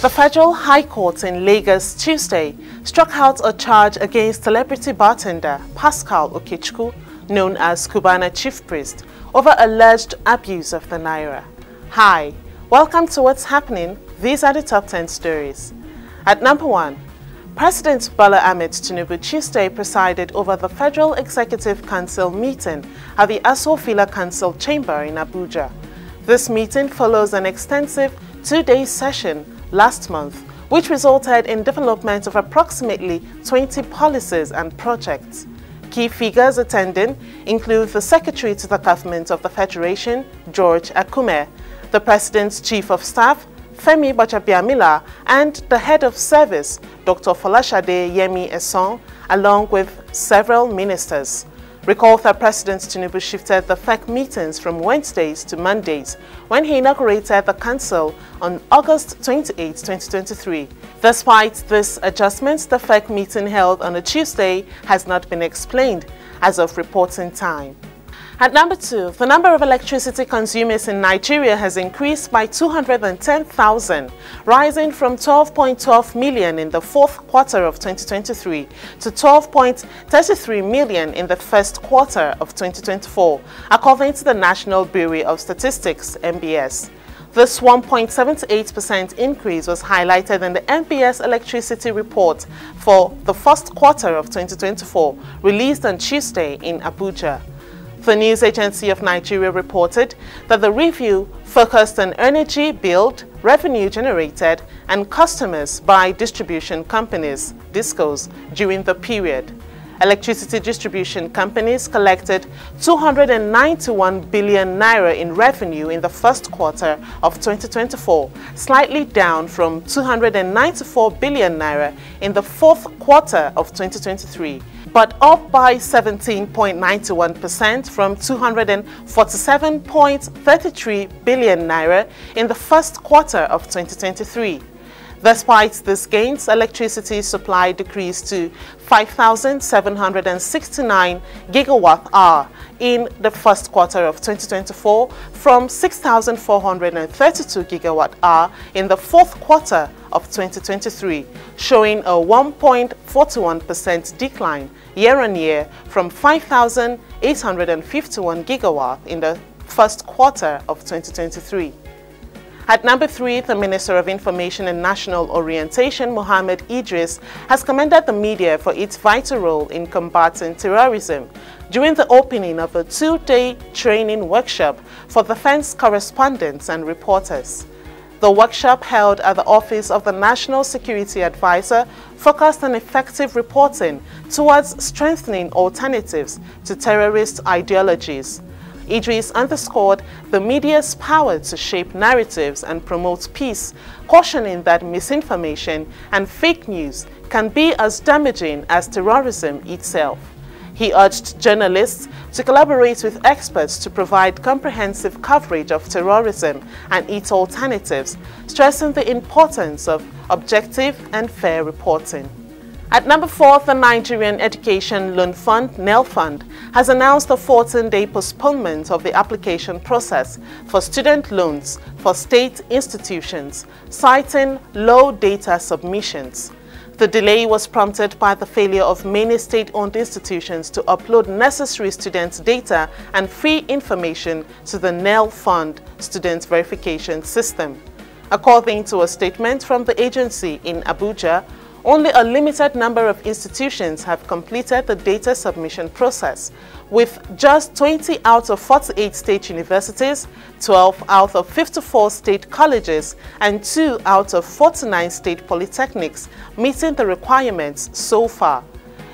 The Federal High Court in Lagos Tuesday struck out a charge against celebrity bartender Pascal Okechukwu, known as Cubana Chief Priest, over alleged abuse of the Naira. Hi, welcome to What's Happening. These are the top 10 stories. At number 1, President Bola Ahmed Tinubu Tuesday presided over the Federal Executive Council meeting at the Aso Villa Council Chamber in Abuja. This meeting follows an extensive two-day session last month, which resulted in development of approximately 20 policies and projects. Key figures attending include the Secretary to the Government of the Federation, George Akume, the President's Chief of Staff, Femi Gbajabiamila, and the Head of Service, Dr. Folashade Yemi Eson, along with several ministers. Recall that President Tinubu shifted the FEC meetings from Wednesdays to Mondays when he inaugurated the council on August 28, 2023. Despite this adjustment, the FEC meeting held on a Tuesday has not been explained as of reporting time. At number 2, the number of electricity consumers in Nigeria has increased by 210,000, rising from 12.12 million in the fourth quarter of 2023 to 12.33 million in the first quarter of 2024, according to the National Bureau of Statistics, NBS. This 1.78% increase was highlighted in the NBS electricity report for the first quarter of 2024, released on Tuesday in Abuja. The news agency of Nigeria reported that the review focused on energy billed, revenue generated, and customers by distribution companies, DISCOs, during the period. Electricity distribution companies collected 291 billion naira in revenue in the first quarter of 2024, slightly down from 294 billion naira in the fourth quarter of 2023, but up by 17.91% from 247.33 billion naira in the first quarter of 2023. Despite these gains, electricity supply decreased to 5,769 gigawatt-hour in the first quarter of 2024 from 6,432 gigawatt-hour in the fourth quarter of 2023, showing a 1.41% decline year-on-year from 5,851 gigawatt in the first quarter of 2023. At number 3, the Minister of Information and National Orientation, Mohammed Idris, has commended the media for its vital role in combating terrorism during the opening of a two-day training workshop for defense correspondents and reporters. The workshop, held at the Office of the National Security Advisor, focused on effective reporting towards strengthening alternatives to terrorist ideologies. Idris underscored the media's power to shape narratives and promote peace, cautioning that misinformation and fake news can be as damaging as terrorism itself. He urged journalists to collaborate with experts to provide comprehensive coverage of terrorism and its alternatives, stressing the importance of objective and fair reporting. At number 4, the Nigerian Education Loan Fund, NELFUND, has announced a 14-day postponement of the application process for student loans for state institutions, citing low data submissions. The delay was prompted by the failure of many state-owned institutions to upload necessary student data and fee information to the NELFUND student verification system. According to a statement from the agency in Abuja, only a limited number of institutions have completed the data submission process, with just 20 out of 48 state universities, 12 out of 54 state colleges, and 2 out of 49 state polytechnics meeting the requirements so far.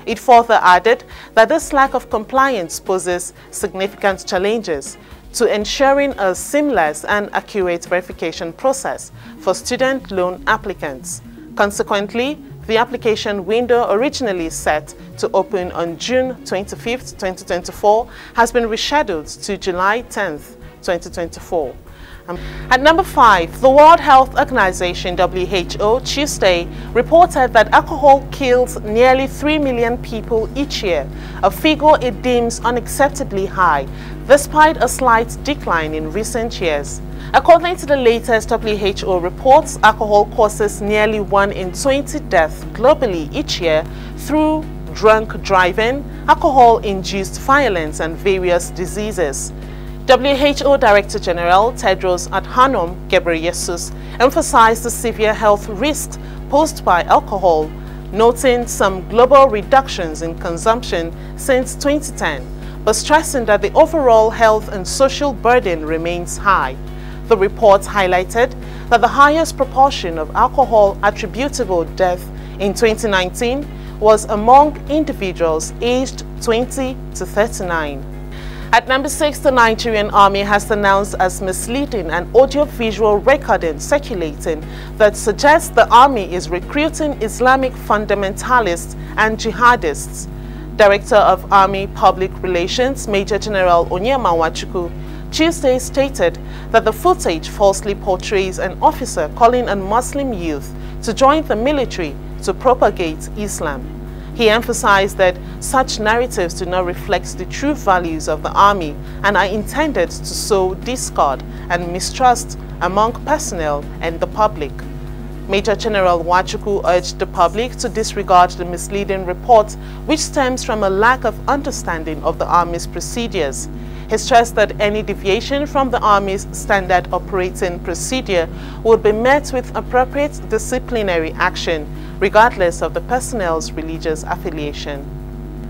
It further added that this lack of compliance poses significant challenges to ensuring a seamless and accurate verification process for student loan applicants. Consequently, the application window, originally set to open on June 25, 2024, has been rescheduled to July 10, 2024. At number 5, the World Health Organization (WHO) Tuesday reported that alcohol kills nearly 3 million people each year, a figure it deems unacceptably high, despite a slight decline in recent years. According to the latest WHO reports, alcohol causes nearly 1 in 20 deaths globally each year through drunk driving, alcohol-induced violence, and various diseases. WHO Director General Tedros Adhanom Ghebreyesus emphasized the severe health risks posed by alcohol, noting some global reductions in consumption since 2010, but stressing that the overall health and social burden remains high. The report highlighted that the highest proportion of alcohol attributable death in 2019 was among individuals aged 20 to 39. At number 6, the Nigerian Army has announced as misleading an audio-visual recording circulating that suggests the army is recruiting Islamic fundamentalists and jihadists. Director of Army Public Relations, Major General Onyema Nwachukwu, Tuesday stated that the footage falsely portrays an officer calling on Muslim youth to join the military to propagate Islam. He emphasized that such narratives do not reflect the true values of the army and are intended to sow discord and mistrust among personnel and the public. Major General Nwachukwu urged the public to disregard the misleading report, which stems from a lack of understanding of the Army's procedures. He stressed that any deviation from the Army's standard operating procedure would be met with appropriate disciplinary action, regardless of the personnel's religious affiliation.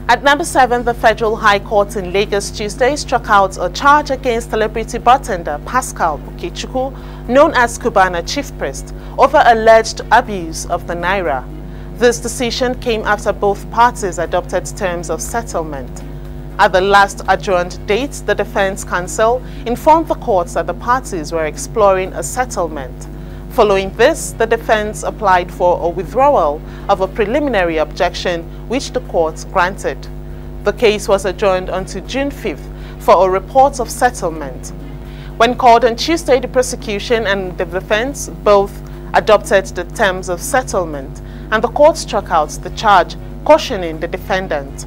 At number 7, the Federal High Court in Lagos Tuesday struck out a charge against celebrity bartender Pascal Okechukwu, known as Cubana Chief Priest, over alleged abuse of the Naira. This decision came after both parties adopted terms of settlement. At the last adjourned date, the Defense Counsel informed the courts that the parties were exploring a settlement. Following this, the defense applied for a withdrawal of a preliminary objection, which the court granted. The case was adjourned until June 5th for a report of settlement. When called on Tuesday, the prosecution and the defense both adopted the terms of settlement, and the court struck out the charge, cautioning the defendant.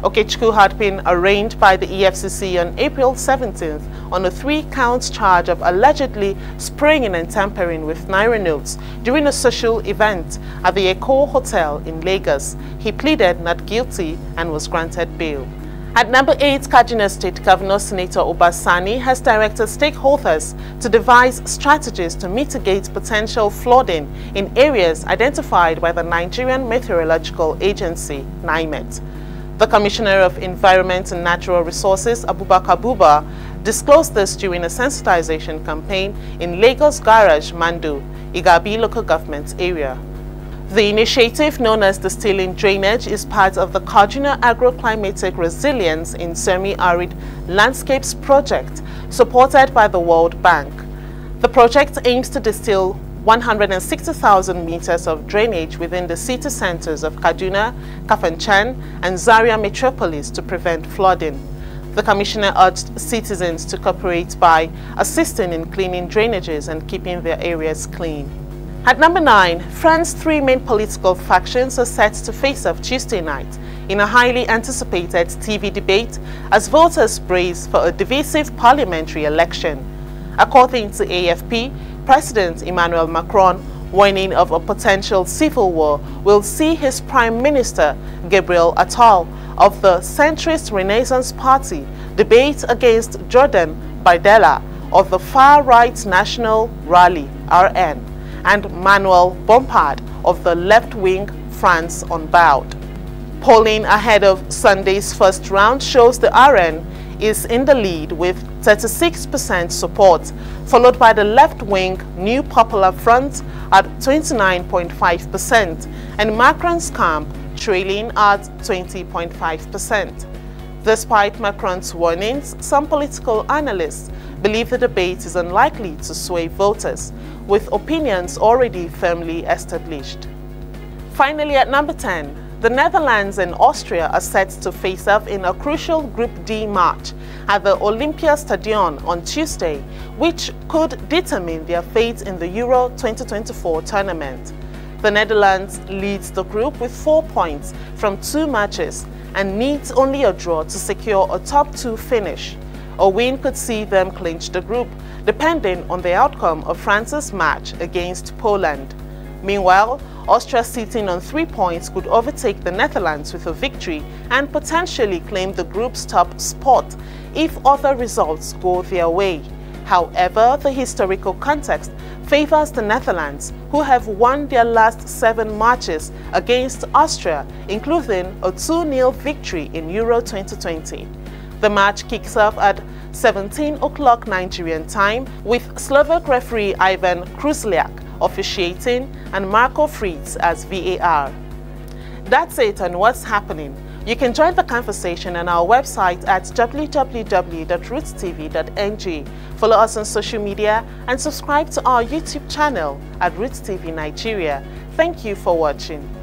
Okechukwu had been arraigned by the EFCC on April 17th on a 3-count charge of allegedly spraying and tampering with Naira notes during a social event at the Echo Hotel in Lagos. He pleaded not guilty and was granted bail. At number 8, Kaduna State Governor Senator Obasani has directed stakeholders to devise strategies to mitigate potential flooding in areas identified by the Nigerian Meteorological Agency, NiMet. The Commissioner of Environment and Natural Resources, Abubakar Buba, disclosed this during a sensitization campaign in Lagos Garage, Mando, Igabi local government area. The initiative, known as the Stealing Drainage, is part of the Kaduna Agroclimatic Resilience in Semi-Arid Landscapes project, supported by the World Bank. The project aims to distill 160,000 meters of drainage within the city centers of Kaduna, Kafanchan, and Zaria metropolis to prevent flooding. The Commissioner urged citizens to cooperate by assisting in cleaning drainages and keeping their areas clean. At number 9, France's 3 main political factions are set to face off Tuesday night in a highly anticipated TV debate as voters brace for a divisive parliamentary election. According to AFP, President Emmanuel Macron, warning of a potential civil war, will see his Prime Minister, Gabriel Attal, of the centrist Renaissance Party, debate against Jordan Bardella of the far-right National Rally, RN, and Manuel Bompard of the left-wing France Unbowed. Polling ahead of Sunday's first round shows the RN is in the lead with 36% support, followed by the left-wing New Popular Front at 29.5% and Macron's camp trailing at 20.5%. Despite Macron's warnings, some political analysts believe the debate is unlikely to sway voters, with opinions already firmly established. Finally, at number 10, The Netherlands and Austria are set to face off in a crucial Group D match at the Olympia Stadion on Tuesday, which could determine their fate in the Euro 2024 tournament. The Netherlands leads the group with 4 points from 2 matches and needs only a draw to secure a top 2 finish. A win could see them clinch the group, depending on the outcome of France's match against Poland. Meanwhile, Austria, sitting on 3 points, could overtake the Netherlands with a victory and potentially claim the group's top spot if other results go their way. However, the historical context favors the Netherlands, who have won their last 7 matches against Austria, including a 2-0 victory in Euro 2020. The match kicks off at 17 o'clock Nigerian time, with Slovak referee Ivan Kruzliak officiating and Marco Fritz as VAR. That's it on what's happening. You can join the conversation on our website at www.rootstv.ng. Follow us on social media and subscribe to our YouTube channel at Roots TV Nigeria. Thank you for watching.